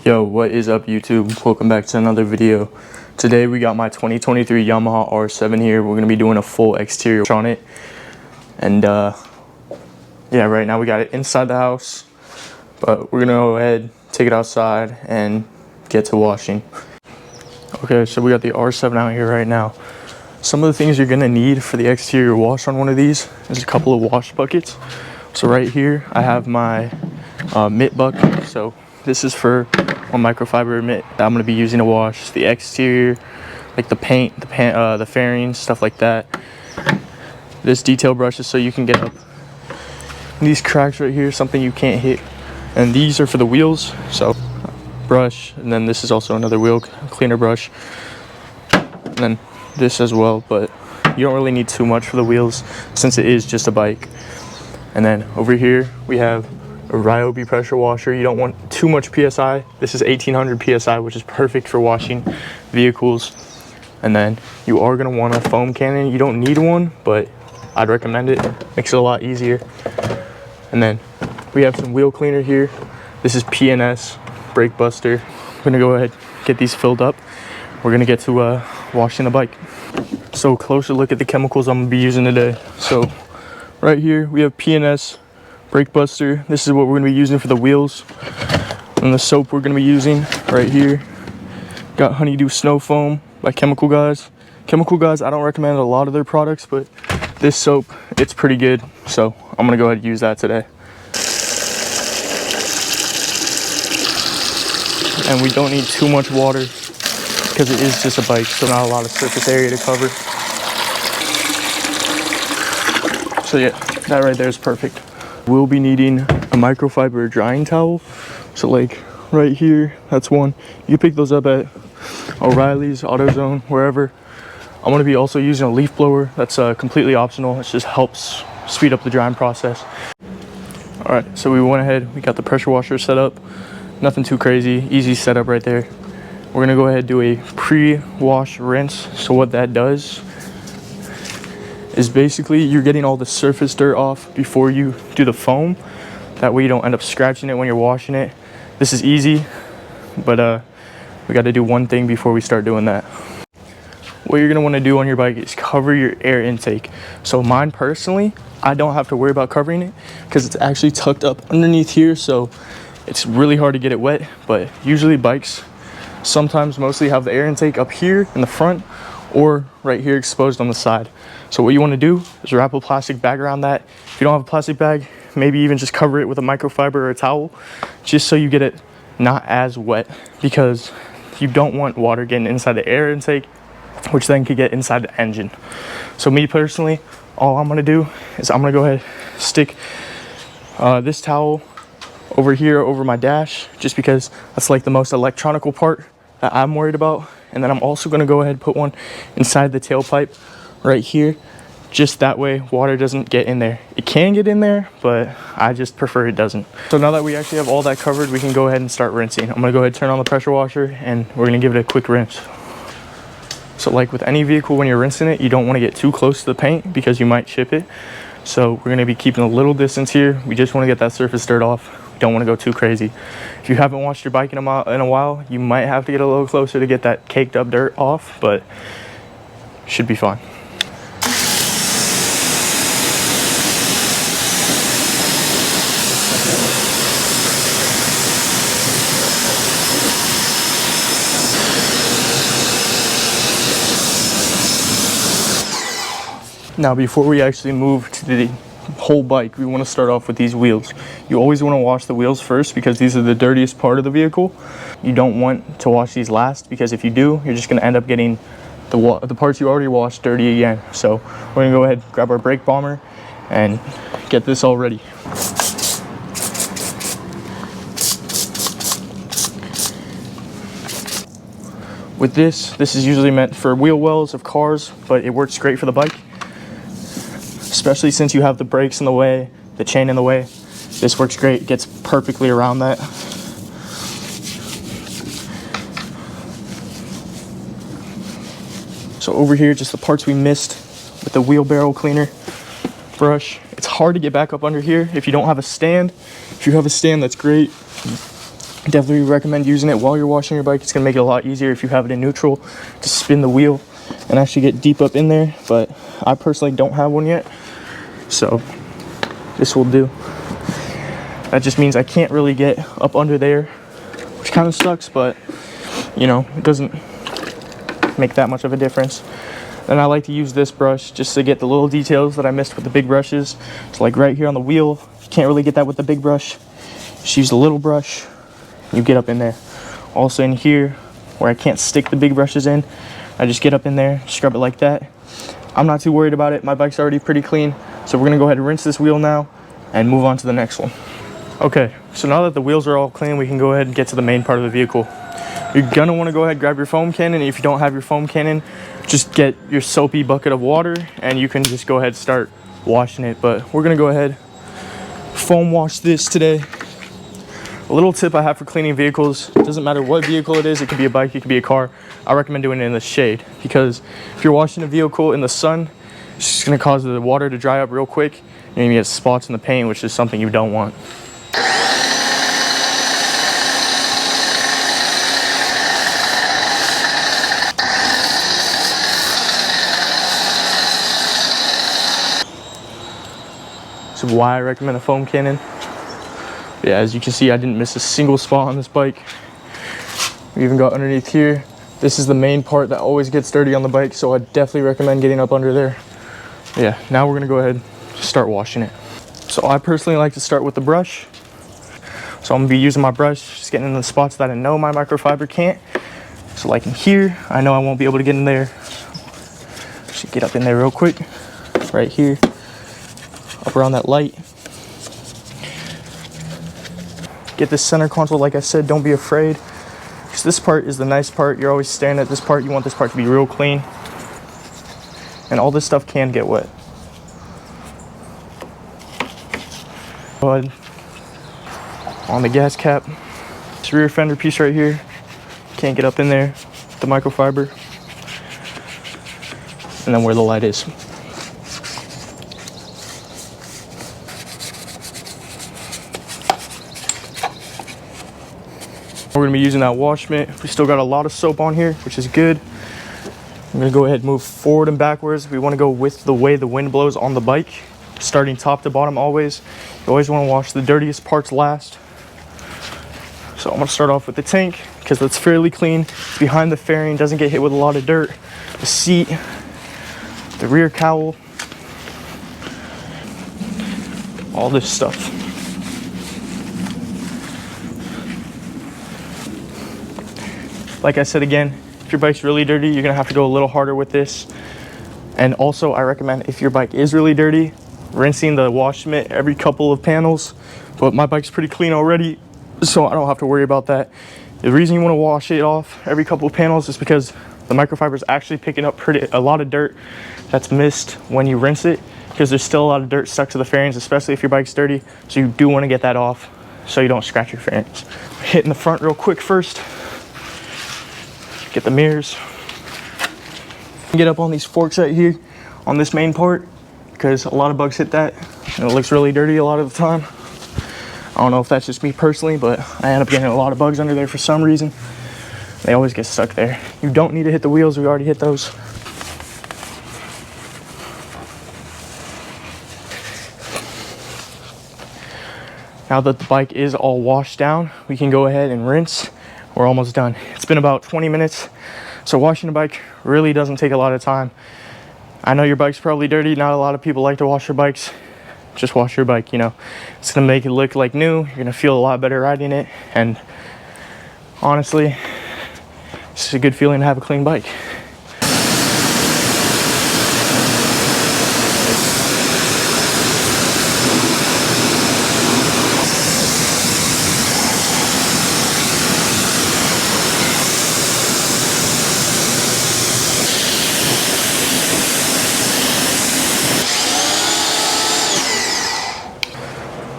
Yo, what is up YouTube? Welcome back to another video. Today we got my 2023 Yamaha R7 here. We're going to be doing a full exterior on it. And yeah, right now we got it inside the house. But we're going to go ahead, take it outside, and get to washing. Okay, so we got the R7 out here right now. Some of the things you're going to need for the exterior wash on one of these is a couple of wash buckets. So right here I have my mitt bucket. So this is for one microfiber mitt that I'm going to be using to wash the exterior, like the paint, the fairings, stuff like that. This detail brush is so you can get up these cracks right here, something you can't hit. And these are for the wheels, so brush, and then this is also another wheel cleaner brush. And then this as well, but you don't really need too much for the wheels since it is just a bike. And then over here we have a Ryobi pressure washer. You don't want too much PSI. This is 1800 PSI, which is perfect for washing vehicles. And then you are going to want a foam cannon. You don't need one, but I'd recommend it. Makes it a lot easier. And then we have some wheel cleaner here. This is PNS brake buster. I'm going to go ahead get these filled up. We're going to get to washing the bike. So closer look at the chemicals I'm going to be using today. So right here we have PNS brake buster. This is what we're going to be using for the wheels. And the soap we're going to be using right here. Got Honeydew Snow Foam by Chemical Guys. Chemical Guys, I don't recommend a lot of their products, but this soap, it's pretty good. So I'm going to go ahead and use that today. And we don't need too much water because it is just a bike, so not a lot of surface area to cover. So yeah, that right there is perfect. We'll be needing a microfiber drying towel. So like right here, that's one. You can pick those up at O'Reilly's, AutoZone, wherever. I'm going to be also using a leaf blower. That's completely optional. It just helps speed up the drying process. All right, so we went ahead, we got the pressure washer set up. Nothing too crazy, easy setup right there. We're going to go ahead and do a pre-wash rinse. So what that does is basically you're getting all the surface dirt off before you do the foam. That way you don't end up scratching it when you're washing it. This is easy, but we got to do one thing before we start doing that. What you're going to want to do on your bike is cover your air intake. So mine personally, I don't have to worry about covering it because it's actually tucked up underneath here, so it's really hard to get it wet. But usually bikes sometimes mostly have the air intake up here in the front or right here exposed on the side. So what you want to do is wrap a plastic bag around that. If you don't have a plastic bag, maybe even just cover it with a microfiber or a towel, just so you get it not as wet, because you don't want water getting inside the air intake, which then could get inside the engine. So me personally, all I'm going to do is I'm going to go ahead stick this towel over here over my dash, just because that's like the most electronical part that I'm worried about. And then I'm also going to go ahead and put one inside the tailpipe right here, just that way water doesn't get in there. It can get in there, but I just prefer it doesn't. So now that we actually have all that covered, we can go ahead and start rinsing. I'm going to go ahead and turn on the pressure washer and we're going to give it a quick rinse. So like with any vehicle, when you're rinsing it, you don't want to get too close to the paint because you might chip it. So we're going to be keeping a little distance here. We just want to get that surface dirt off. We don't want to go too crazy. If you haven't washed your bike in a while, you might have to get a little closer to get that caked up dirt off, but should be fine. Now before we actually move to the whole bike, we want to start off with these wheels. You always want to wash the wheels first because these are the dirtiest part of the vehicle. You don't want to wash these last, because if you do, you're just going to end up getting the parts you already washed dirty again. So we're going to go ahead, grab our brake bomber, and get this all ready. With this is usually meant for wheel wells of cars, but it works great for the bike. Especially since you have the brakes in the way, the chain in the way. This works great, it gets perfectly around that. So over here, just the parts we missed with the wheelbarrow cleaner brush. It's hard to get back up under here if you don't have a stand. If you have a stand, that's great. Definitely recommend using it while you're washing your bike. It's gonna make it a lot easier if you have it in neutral to spin the wheel and actually get deep up in there, but I personally don't have one yet, so this will do. That just means I can't really get up under there, which kind of sucks, but you know, it doesn't make that much of a difference. And I like to use this brush just to get the little details that I missed with the big brushes. So like right here on the wheel, you can't really get that with the big brush. Just use the little brush, you get up in there. Also in here, where I can't stick the big brushes in, I just get up in there, scrub it like that. I'm not too worried about it. My bike's already pretty clean. So we're gonna go ahead and rinse this wheel now and move on to the next one. Okay, so now that the wheels are all clean, we can go ahead and get to the main part of the vehicle. You're gonna wanna go ahead and grab your foam cannon. If you don't have your foam cannon, just get your soapy bucket of water and you can just go ahead and start washing it. But we're gonna go ahead, foam wash this today. A little tip I have for cleaning vehicles, it doesn't matter what vehicle it is, it could be a bike, it could be a car. I recommend doing it in the shade, because if you're washing a vehicle in the sun, it's just gonna cause the water to dry up real quick and you're gonna get spots in the paint, which is something you don't want. This is why I recommend a foam cannon. Yeah, as you can see, I didn't miss a single spot on this bike. We even got underneath here. This is the main part that always gets dirty on the bike, so I definitely recommend getting up under there. Yeah, now we're gonna go ahead and start washing it. So I personally like to start with the brush. So I'm gonna be using my brush, just getting in the spots that I know my microfiber can't. So like in here, I know I won't be able to get in there. Just get up in there real quick, right here, up around that light. Get this center console, like I said, don't be afraid. Because this part is the nice part. You're always staring at this part. You want this part to be real clean. And all this stuff can get wet. Go ahead. On the gas cap. This rear fender piece right here. Can't get up in there. The microfiber. And then where the light is. We're gonna be using that wash mitt. We still got a lot of soap on here, which is good. I'm gonna go ahead and move forward and backwards. We wanna go with the way the wind blows on the bike, starting top to bottom always. You always wanna wash the dirtiest parts last. So I'm gonna start off with the tank, because that's fairly clean. It's behind the fairing, doesn't get hit with a lot of dirt. The seat, the rear cowl, all this stuff. Like I said again, if your bike's really dirty, you're gonna have to go a little harder with this. And also I recommend, if your bike is really dirty, rinsing the wash mitt every couple of panels. But my bike's pretty clean already, so I don't have to worry about that. The reason you wanna wash it off every couple of panels is because the microfiber is actually picking up a lot of dirt that's missed when you rinse it, because there's still a lot of dirt stuck to the fairings, especially if your bike's dirty. So you do wanna get that off so you don't scratch your fairings. Hitting the front real quick first. Get the mirrors. Get up on these forks right here on this main part, because a lot of bugs hit that and it looks really dirty a lot of the time. I don't know if that's just me personally, but I end up getting a lot of bugs under there for some reason. They always get stuck there. You don't need to hit the wheels, we already hit those. Now that the bike is all washed down, we can go ahead and rinse. We're almost done. It's been about 20 minutes. So washing a bike really doesn't take a lot of time. I know your bike's probably dirty. Not a lot of people like to wash their bikes. Just wash your bike, you know. It's gonna make it look like new. You're gonna feel a lot better riding it. And honestly, it's a good feeling to have a clean bike.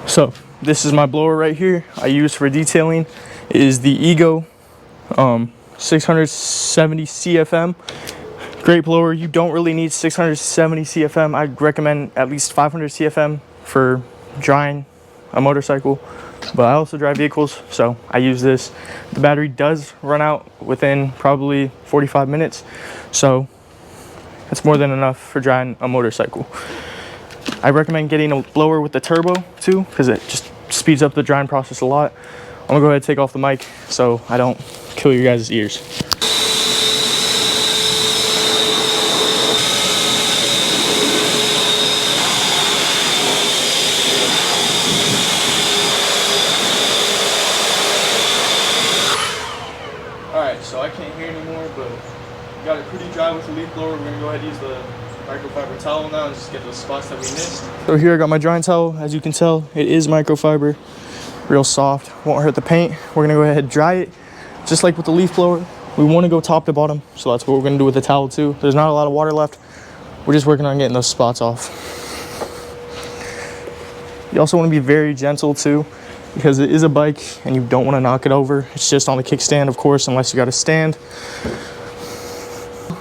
So this is my blower right here I use for detailing. It is the Ego 670 CFM. Great blower. You don't really need 670 CFM. I'd recommend at least 500 CFM for drying a motorcycle. but I also drive vehicles, so I use this. The battery does run out within probably 45 minutes, so it's more than enough for driving a motorcycle. I recommend getting a blower with the turbo too, because it just speeds up the drying process a lot. I'm gonna go ahead and take off the mic so I don't kill your guys' ears. Alright, so I can't hear anymore, but got it pretty dry with the leaf blower. We're gonna go ahead and use the microfiber towel now and just get those spots that we missed. So here I got my drying towel. As you can tell, it is microfiber, real soft, won't hurt the paint. We're gonna go ahead and dry it, just like with the leaf blower. We wanna go top to bottom, so that's what we're gonna do with the towel too. There's not a lot of water left. We're just working on getting those spots off. You also wanna be very gentle too, because it is a bike and you don't wanna knock it over. It's just on the kickstand, of course, unless you got a stand.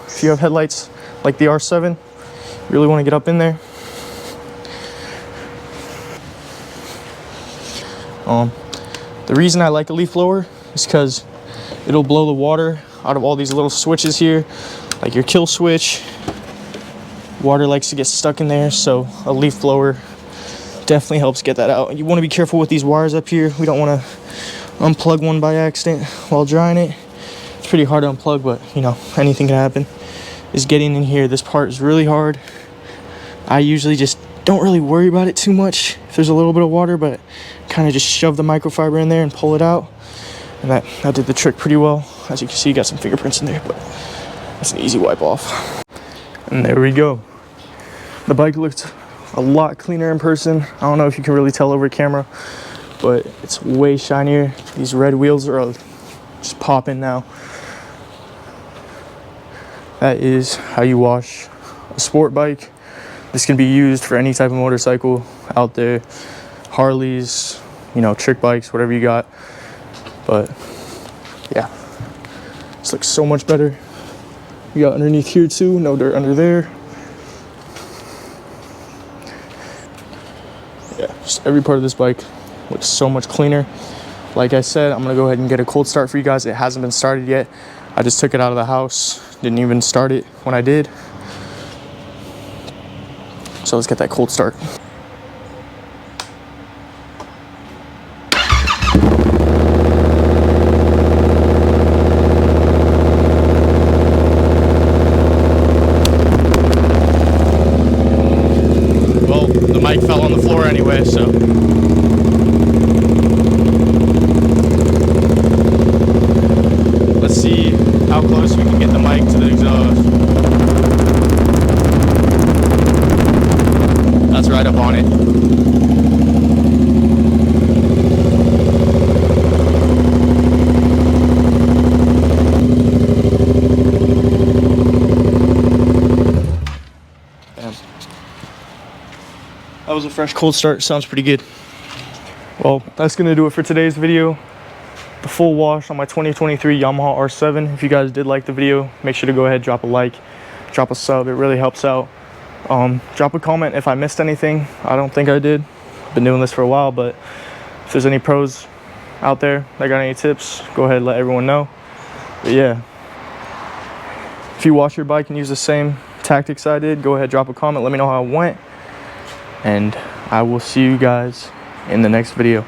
If you have headlights like the R7, you really wanna get up in there. The reason I like a leaf blower is because it'll blow the water out of all these little switches here, like your kill switch. Water likes to get stuck in there, so a leaf blower definitely helps get that out. You want to be careful with these wires up here. We don't want to unplug one by accident while drying it. It's pretty hard to unplug, but you know, anything can happen. Is getting in here. This part is really hard. I usually just don't really worry about it too much if there's a little bit of water, but kind of just shove the microfiber in there and pull it out. And that did the trick pretty well. As you can see, you got some fingerprints in there, but that's an easy wipe off. And there we go. The bike looked a lot cleaner in person. I don't know if you can really tell over camera, but it's way shinier. These red wheels are just popping now. That is how you wash a sport bike. This can be used for any type of motorcycle out there. Harleys, you know, trick bikes, whatever you got. But yeah, this looks so much better. We got underneath here too, no dirt under there. Yeah, just every part of this bike looks so much cleaner. Like I said, I'm gonna go ahead and get a cold start for you guys. It hasn't been started yet. I just took it out of the house, didn't even start it when I did. So let's get that cold start. Well, the mic fell on the floor anyway, so. Let's see how close we can get the mic to the exhaust. That's right up on it. Damn. That was a fresh cold start. Sounds pretty good. Well, that's gonna do it for today's video. The full wash on my 2023 Yamaha R7. If you guys did like the video, make sure to go ahead, drop a like, drop a sub. It really helps out. Drop a comment if I missed anything. I don't think I did. I've been doing this for a while, but if there's any pros out there that got any tips, go ahead and let everyone know. But yeah, if you wash your bike and use the same tactics I did, go ahead, drop a comment, let me know how it went, and I will see you guys in the next video.